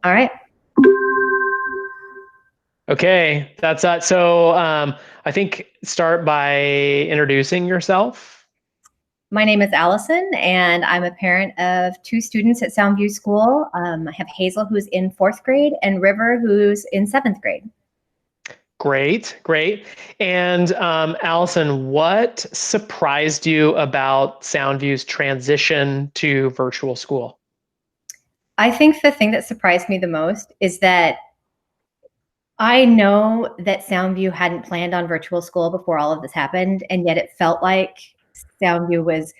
All right. Okay, that's that. So I think start by introducing yourself. My name is Allison, and I'm a parent of two students at Soundview School. I have Hazel, who's in fourth grade, and River, who's in seventh grade. Great, great. And Allison, what surprised you about Soundview's transition to virtual school? I think the thing that surprised me the most is that I know that Soundview hadn't planned on virtual school before all of this happened, and yet it felt like Soundview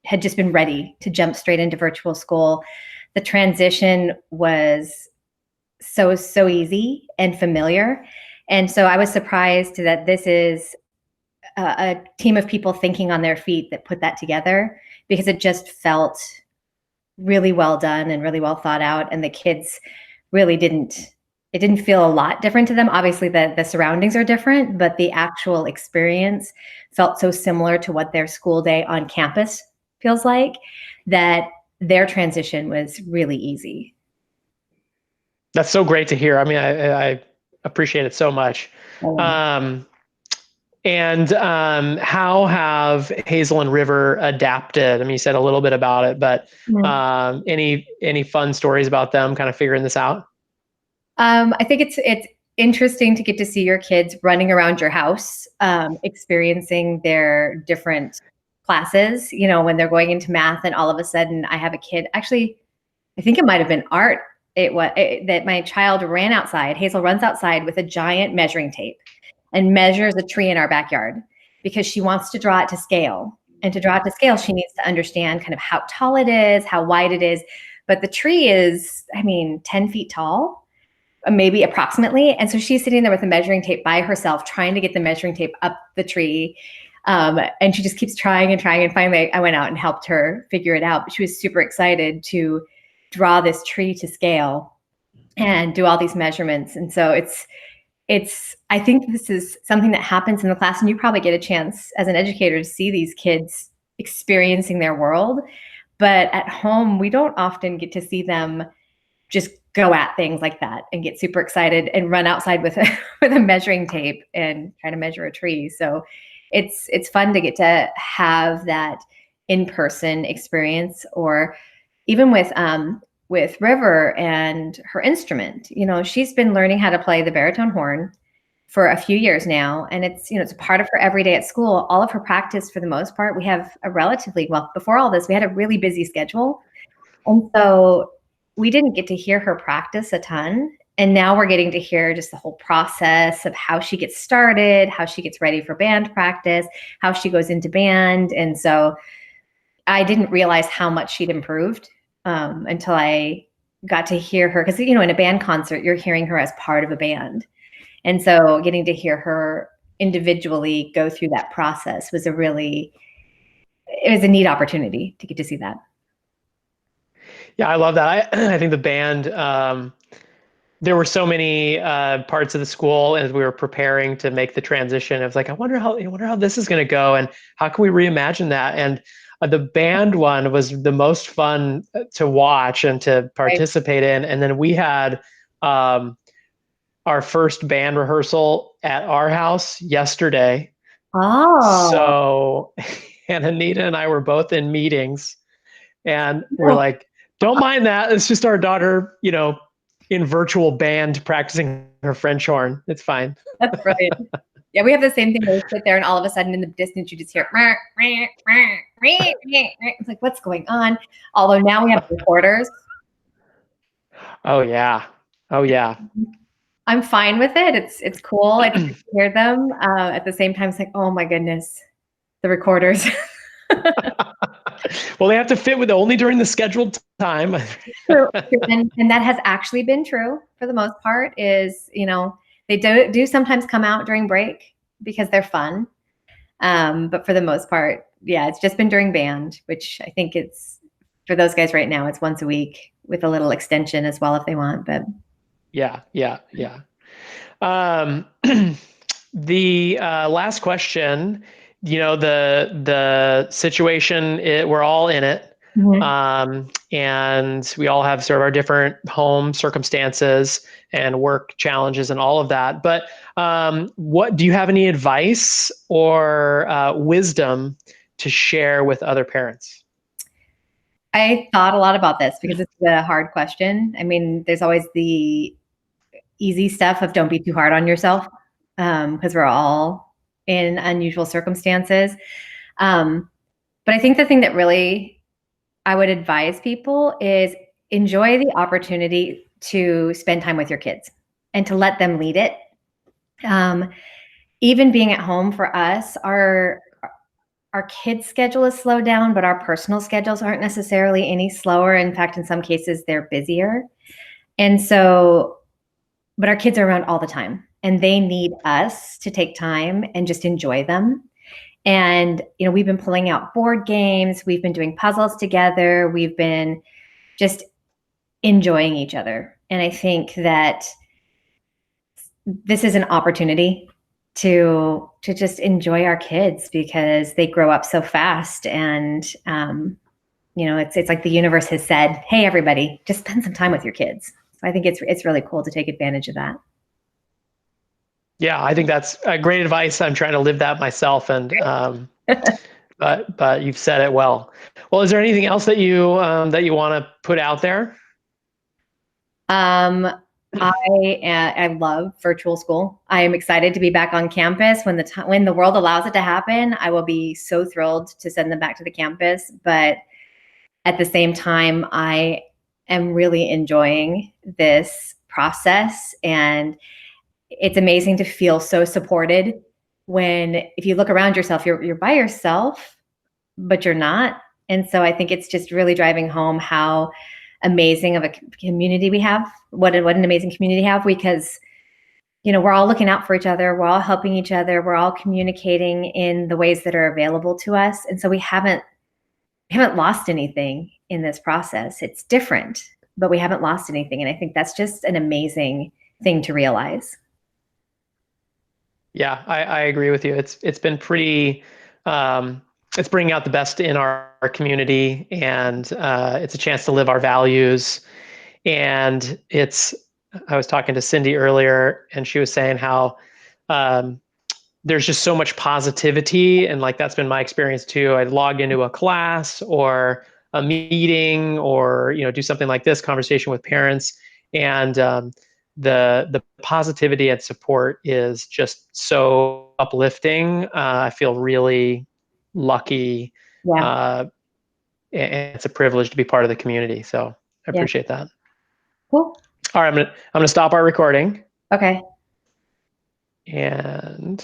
had just been ready to jump straight into virtual school. The transition was so easy and familiar. And so I was surprised that this is a team of people thinking on their feet that put that together, because it just felt really well done and really well thought out. And the kids really it didn't feel a lot different to them. Obviously the surroundings are different, but the actual experience felt so similar to what their school day on campus feels like, that their transition was really easy. That's so great to hear. I mean, I appreciate it so much. Um, Um, and how have Hazel and River adapted? I mean, you said a little bit about it, but any fun stories about them kind of figuring this out? I think it's interesting to get to see your kids running around your house, experiencing their different classes. You know, when they're going into math, and all of a sudden, I have a kid. Actually, I think it might have been art. That my child ran outside. Hazel runs outside with a giant measuring tape and measures a tree in our backyard because she wants to draw it to scale. And to draw it to scale, she needs to understand kind of how tall it is, how wide it is. But the tree is, I mean, 10 feet tall, maybe approximately. And so she's sitting there with a measuring tape by herself, trying to get the measuring tape up the tree. And she just keeps trying and trying. And finally, I went out and helped her figure it out. But she was super excited to draw this tree to scale and do all these measurements. And so I think this is something that happens in the class, and you probably get a chance as an educator to see these kids experiencing their world. But at home, we don't often get to see them just go at things like that and get super excited and run outside with with a measuring tape and try to measure a tree. So it's fun to get to have that in-person experience. Or even with River and her instrument. You know, she's been learning how to play the baritone horn for a few years now, and it's a part of her every day at school. All of her practice, for the most part, we have a relatively, well, before all this, we had a really busy schedule. And so we didn't get to hear her practice a ton. And now we're getting to hear just the whole process of how she gets started, how she gets ready for band practice, how she goes into band. And so I didn't realize how much she'd improved until I got to hear her. Because, you know, in a band concert, you're hearing her as part of a band. And so getting to hear her individually go through that process was it was a neat opportunity to get to see that. Yeah, I love that. I think the band, there were so many parts of the school as we were preparing to make the transition. It was like, I wonder how this is going to go, and how can we reimagine that? And the band one was the most fun to watch and to Right. participate in. And then we had our first band rehearsal at our house yesterday. Oh, So, and Anita and I were both in meetings, and we're like, don't mind that. It's just our daughter, in virtual band practicing her French horn. It's fine. that's brilliant. Yeah, we have the same thing. We sit there, and all of a sudden, in the distance, you just hear. It's like, what's going on? Although now we have recorders. Oh yeah. Oh yeah. I'm fine with it. It's cool. I can hear them. At the same time, it's like, oh my goodness, the recorders. Well, they have to fit with only during the scheduled time. True. And that has actually been true for the most part. Is, they do sometimes come out during break because they're fun. But for the most part, yeah, it's just been during band, which I think it's for those guys right now. It's once a week with a little extension as well if they want. But Yeah. Um, the last question, the situation, we're all in it. Mhm. And we all have sort of our different home circumstances and work challenges and all of that. But what do you have any advice or wisdom to share with other parents? I thought a lot about this because it's a hard question. I mean, there's always the easy stuff of don't be too hard on yourself, because we're all in unusual circumstances. Um, but I think the thing that really I would advise people is enjoy the opportunity to spend time with your kids and to let them lead it. Um, Even being at home for us, our kids' schedule is slowed down, but our personal schedules aren't necessarily any slower. In fact, in some cases, they're busier. And so, but our kids are around all the time and they need us to take time and just enjoy them. And, we've been pulling out board games, we've been doing puzzles together, we've been just enjoying each other. And I think that this is an opportunity to just enjoy our kids because they grow up so fast. And it's like the universe has said, hey everybody, just spend some time with your kids. So I think it's really cool to take advantage of that. Yeah, I think that's great advice. I'm trying to live that myself, and but you've said it well. Well, is there anything else that you want to put out there? um I love virtual school. I am excited to be back on campus when the world allows it to happen. I will be so thrilled to send them back to the campus, but at the same time, I am really enjoying this process. And it's amazing to feel so supported when, if you look around yourself, you're by yourself, but you're not. And so I think it's just really driving home how amazing of a community we have. What an amazing community we have, because we're all looking out for each other, we're all helping each other, we're all communicating in the ways that are available to us. And so we haven't lost anything in this process. It's different, but we haven't lost anything. And I think that's just an amazing thing to realize. Yeah, I agree with you. It's been pretty. It's bringing out the best in our community, and it's a chance to live our values. And I was talking to Cindy earlier, and she was saying how um, there's just so much positivity, and like that's been my experience too. I'd log into a class or a meeting, or do something like this conversation with parents, and the positivity and support is just so uplifting. I feel really lucky, Yeah. uh, and it's a privilege to be part of the community. So I Yeah. appreciate that. Cool. All right, I'm gonna stop our recording, Okay. and